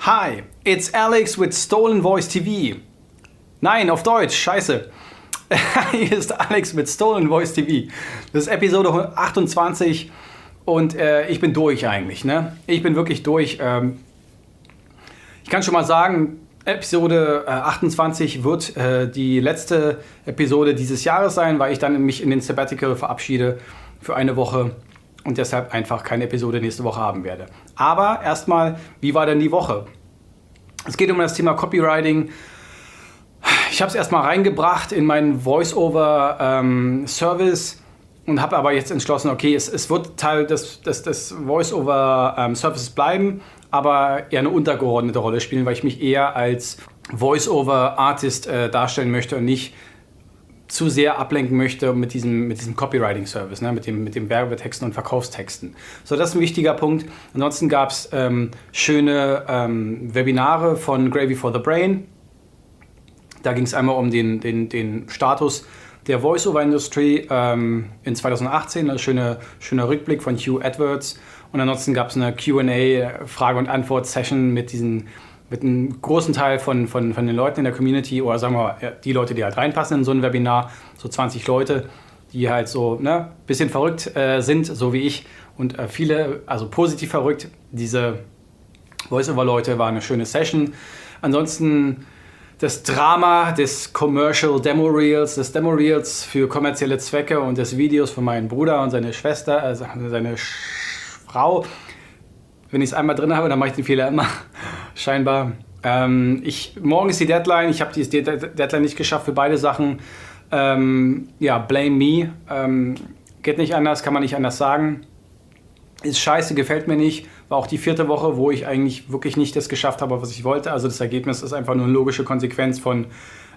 Hi, it's Alex with Stolen Voice TV. Nein, auf Deutsch, scheiße. Hier ist Alex mit Stolen Voice TV. Das ist Episode 28 und ich bin durch eigentlich. Ne? Ich bin wirklich durch. Ich kann schon mal sagen, Episode 28 wird die letzte Episode dieses Jahres sein, weil ich dann mich in den Sabbatical verabschiede für eine Woche und deshalb einfach keine Episode nächste Woche haben werde. Aber erstmal, wie war denn die Woche? Es geht um das Thema Copywriting. Ich habe es erstmal reingebracht in meinen Voiceover-Service und habe aber jetzt entschlossen, okay, es wird Teil des Voiceover-Services bleiben, aber eher eine untergeordnete Rolle spielen, weil ich mich eher als Voiceover-Artist darstellen möchte und nicht zu sehr ablenken möchte mit diesem Copywriting-Service, ne, mit dem Werbetexten und Verkaufstexten. So, das ist ein wichtiger Punkt. Ansonsten gab es schöne Webinare von Gravy for the Brain. Da ging es einmal um den Status der Voice-Over-Industrie in 2018, ein schöner Rückblick von Hugh Edwards. Und ansonsten gab es eine Q&A, Frage- und Antwort-Session mit einem großen Teil von den Leuten in der Community, oder sagen wir mal, die Leute, die halt reinpassen in so ein Webinar, so 20 Leute, die halt so ein bisschen verrückt sind, so wie ich. Und viele, also positiv verrückt. Diese Voice-Over-Leute war eine schöne Session. Ansonsten das Drama des Commercial Demo Reels, des Demo Reels für kommerzielle Zwecke und des Videos von meinem Bruder und seine Schwester, seine Frau. Wenn ich es einmal drin habe, dann mache ich den Fehler immer, scheinbar. Morgen ist die Deadline, ich habe die Deadline nicht geschafft für beide Sachen. Blame me. Geht nicht anders, kann man nicht anders sagen. Ist scheiße, gefällt mir nicht. War auch die 4. Woche, wo ich eigentlich wirklich nicht das geschafft habe, was ich wollte. Also das Ergebnis ist einfach nur eine logische Konsequenz von,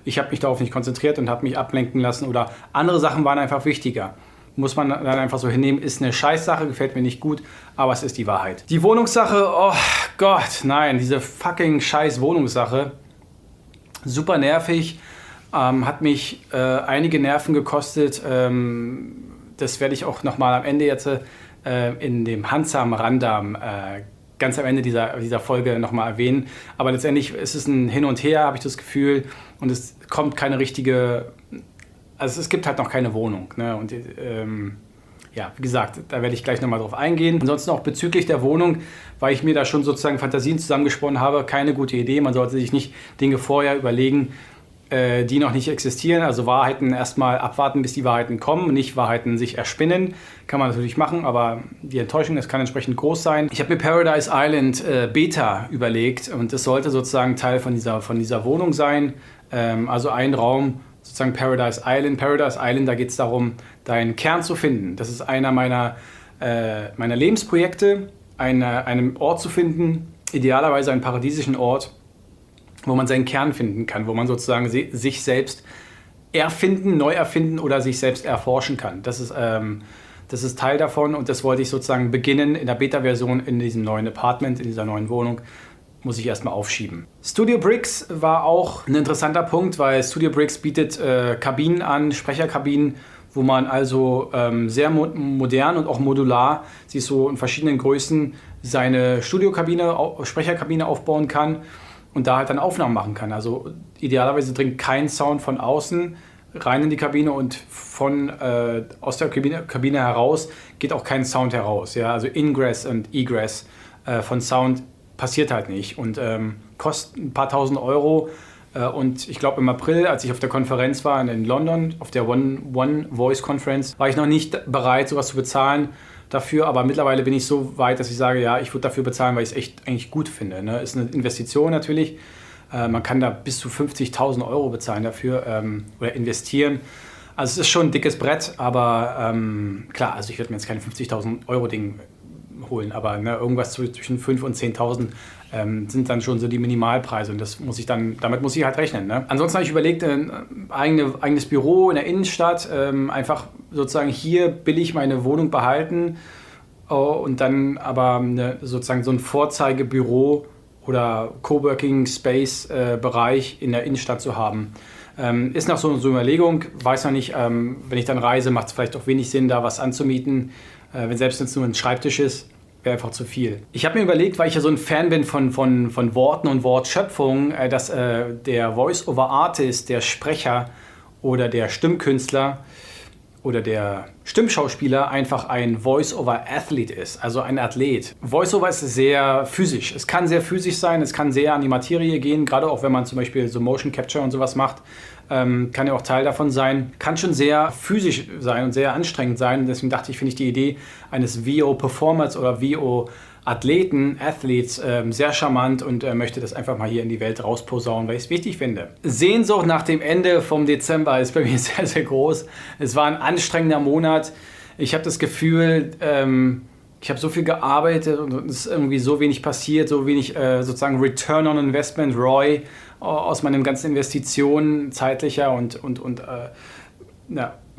ich habe mich darauf nicht konzentriert und habe mich ablenken lassen oder andere Sachen waren einfach wichtiger. Muss man dann einfach so hinnehmen, ist eine Scheißsache, gefällt mir nicht gut, aber es ist die Wahrheit. Die Wohnungssache, oh Gott, nein, diese fucking scheiß Wohnungssache, super nervig, hat mich einige Nerven gekostet, das werde ich auch nochmal am Ende jetzt in dem Hansam Randam ganz am Ende dieser Folge nochmal erwähnen, aber letztendlich ist es ein Hin und Her, habe ich das Gefühl, und es kommt keine richtige... Also es gibt halt noch keine Wohnung. Ne? Und wie gesagt, da werde ich gleich nochmal drauf eingehen. Ansonsten auch bezüglich der Wohnung, weil ich mir da schon sozusagen Fantasien zusammengesponnen habe, keine gute Idee. Man sollte sich nicht Dinge vorher überlegen, die noch nicht existieren. Also Wahrheiten erstmal abwarten, bis die Wahrheiten kommen, nicht Wahrheiten sich erspinnen. Kann man natürlich machen, aber die Enttäuschung, das kann entsprechend groß sein. Ich habe mir Paradise Island Beta überlegt und das sollte sozusagen Teil von dieser Wohnung sein. Also ein Raum, sozusagen Paradise Island. Paradise Island, da geht es darum, deinen Kern zu finden. Das ist einer meiner Lebensprojekte, einen Ort zu finden, idealerweise einen paradiesischen Ort, wo man seinen Kern finden kann, wo man sozusagen sich selbst erfinden, neu erfinden oder sich selbst erforschen kann. Das ist Teil davon und das wollte ich sozusagen beginnen in der Beta-Version in diesem neuen Apartment, in dieser neuen Wohnung. Muss ich erstmal aufschieben. Studio Bricks war auch ein interessanter Punkt, weil Studio Bricks bietet Kabinen an, Sprecherkabinen, wo man also sehr modern und auch modular sich so in verschiedenen Größen seine Sprecherkabine aufbauen kann und da halt dann Aufnahmen machen kann. Also idealerweise dringt kein Sound von außen rein in die Kabine und aus der Kabine heraus geht auch kein Sound heraus. Ja? Also Ingress und Egress von Sound passiert halt nicht und kostet ein paar tausend Euro. Und ich glaube im April, als ich auf der Konferenz war in London, auf der One Voice Conference, war ich noch nicht bereit, sowas zu bezahlen dafür. Aber mittlerweile bin ich so weit, dass ich sage, ja, ich würde dafür bezahlen, weil ich es echt eigentlich gut finde. Ne? Ist eine Investition natürlich. Man kann da bis zu 50.000 Euro bezahlen dafür oder investieren. Also es ist schon ein dickes Brett, aber klar, also ich werde mir jetzt keine 50.000 Euro Ding holen, aber irgendwas zwischen 5.000 und 10.000 sind dann schon so die Minimalpreise und damit muss ich halt rechnen. Ne? Ansonsten habe ich überlegt, ein eigenes Büro in der Innenstadt, einfach sozusagen hier billig meine Wohnung behalten und dann aber sozusagen so ein Vorzeigebüro oder Coworking Space Bereich in der Innenstadt zu haben. Ist noch so eine Überlegung, weiß noch nicht, wenn ich dann reise, macht es vielleicht auch wenig Sinn, da was anzumieten, selbst wenn es nur ein Schreibtisch ist. wäre einfach zu viel. Ich habe mir überlegt, weil ich ja so ein Fan bin von Worten und Wortschöpfung, dass der Voice-over-Artist, der Sprecher oder der Stimmkünstler oder der Stimmschauspieler einfach ein Voice-over-Athlete ist, also ein Athlet. Voice-over ist sehr physisch. Es kann sehr physisch sein, es kann sehr an die Materie gehen, gerade auch wenn man zum Beispiel so Motion Capture und sowas macht, kann ja auch Teil davon sein. Kann schon sehr physisch sein und sehr anstrengend sein. Und deswegen dachte ich, finde ich die Idee eines VO-Performers oder Athletes, sehr charmant und möchte das einfach mal hier in die Welt rausposaunen, weil ich es wichtig finde. Sehnsucht nach dem Ende vom Dezember ist bei mir sehr, sehr groß. Es war ein anstrengender Monat. Ich habe das Gefühl, ich habe so viel gearbeitet und es ist irgendwie so wenig passiert, so wenig sozusagen Return on Investment, ROI, aus meinen ganzen Investitionen, zeitlicher und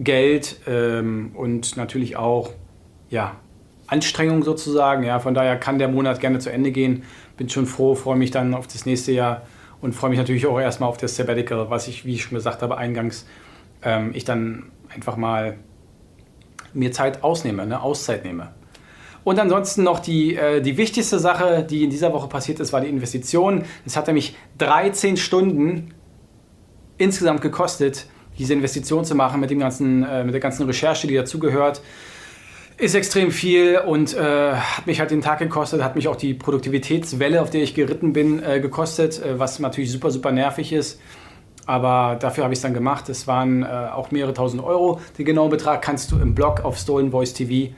Geld und natürlich auch Anstrengung sozusagen. Ja, von daher kann der Monat gerne zu Ende gehen. Bin schon froh, freue mich dann auf das nächste Jahr und freue mich natürlich auch erstmal auf das Sabbatical, was ich, wie ich schon gesagt habe, eingangs, ich dann einfach mal mir Zeit ausnehme, Auszeit nehme. Und ansonsten noch die wichtigste Sache, die in dieser Woche passiert ist, war die Investition. Es hat nämlich 13 Stunden insgesamt gekostet, diese Investition zu machen mit der ganzen Recherche, die dazugehört. Ist extrem viel und hat mich halt den Tag gekostet, hat mich auch die Produktivitätswelle, auf der ich geritten bin, gekostet, was natürlich super, super nervig ist. Aber dafür habe ich es dann gemacht. Es waren auch mehrere tausend Euro. Den genauen Betrag kannst du im Blog auf Stolen Voice TV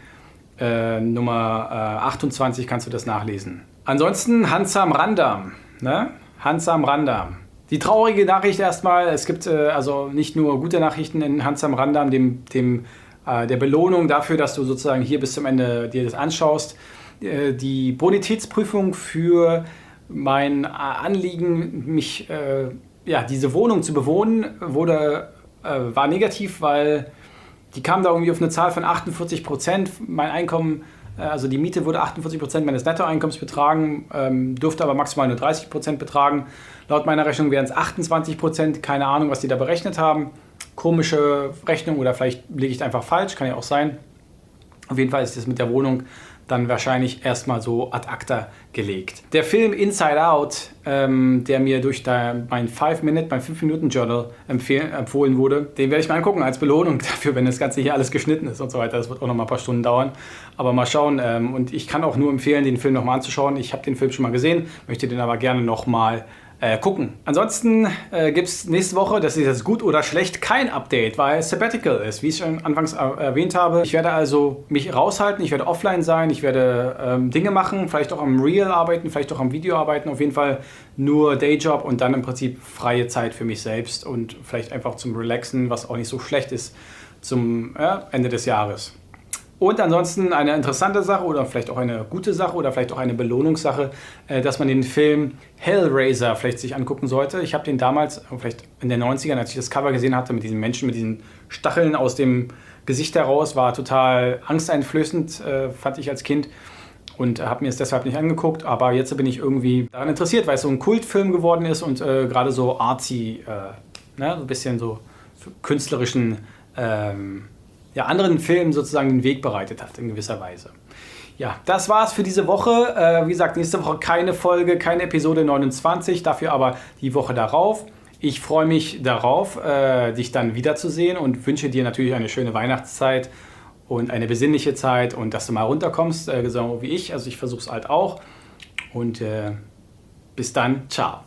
Nummer 28 kannst du das nachlesen. Ansonsten Hansam Randam. Ne? Hansam Randam. Die traurige Nachricht erstmal, es gibt also nicht nur gute Nachrichten in Hansam Randam, der Belohnung dafür, dass du sozusagen hier bis zum Ende dir das anschaust. Die Bonitätsprüfung für mein Anliegen, diese Wohnung zu bewohnen, war negativ, weil die kam da irgendwie auf eine Zahl von 48%. Mein Einkommen, also die Miete würde 48% meines Nettoeinkommens betragen, durfte aber maximal nur 30% betragen. Laut meiner Rechnung wären es 28%, keine Ahnung, was die da berechnet haben. Komische Rechnung oder vielleicht liege ich einfach falsch, kann ja auch sein. Auf jeden Fall ist das mit der Wohnung dann wahrscheinlich erstmal so ad acta gelegt. Der Film Inside Out, der mir durch mein 5-Minute-Journal empfohlen wurde, den werde ich mir angucken als Belohnung dafür, wenn das Ganze hier alles geschnitten ist und so weiter. Das wird auch noch mal ein paar Stunden dauern. Aber mal schauen. Und ich kann auch nur empfehlen, den Film nochmal anzuschauen. Ich habe den Film schon mal gesehen, möchte den aber gerne nochmal gucken. Ansonsten gibt es nächste Woche, das ist jetzt gut oder schlecht, kein Update, weil Sabbatical ist, wie ich schon anfangs erwähnt habe. Ich werde also mich raushalten, ich werde offline sein, ich werde Dinge machen, vielleicht auch am Reel arbeiten, vielleicht auch am Video arbeiten, auf jeden Fall nur Dayjob und dann im Prinzip freie Zeit für mich selbst und vielleicht einfach zum Relaxen, was auch nicht so schlecht ist zum Ende des Jahres. Und ansonsten eine interessante Sache oder vielleicht auch eine gute Sache oder vielleicht auch eine Belohnungssache, dass man den Film Hellraiser vielleicht sich angucken sollte. Ich habe den damals, vielleicht in den 90ern, als ich das Cover gesehen hatte, mit diesen Menschen, mit diesen Stacheln aus dem Gesicht heraus, war total angsteinflößend, fand ich als Kind. Und habe mir es deshalb nicht angeguckt, aber jetzt bin ich irgendwie daran interessiert, weil es so ein Kultfilm geworden ist und gerade so artsy, so ein bisschen so künstlerischen anderen Filmen sozusagen den Weg bereitet hat in gewisser Weise. Ja, das war's für diese Woche. Wie gesagt, nächste Woche keine Folge, keine Episode 29, dafür aber die Woche darauf. Ich freue mich darauf, dich dann wiederzusehen und wünsche dir natürlich eine schöne Weihnachtszeit und eine besinnliche Zeit und dass du mal runterkommst, so wie ich. Also ich versuche es halt auch. Und bis dann, ciao.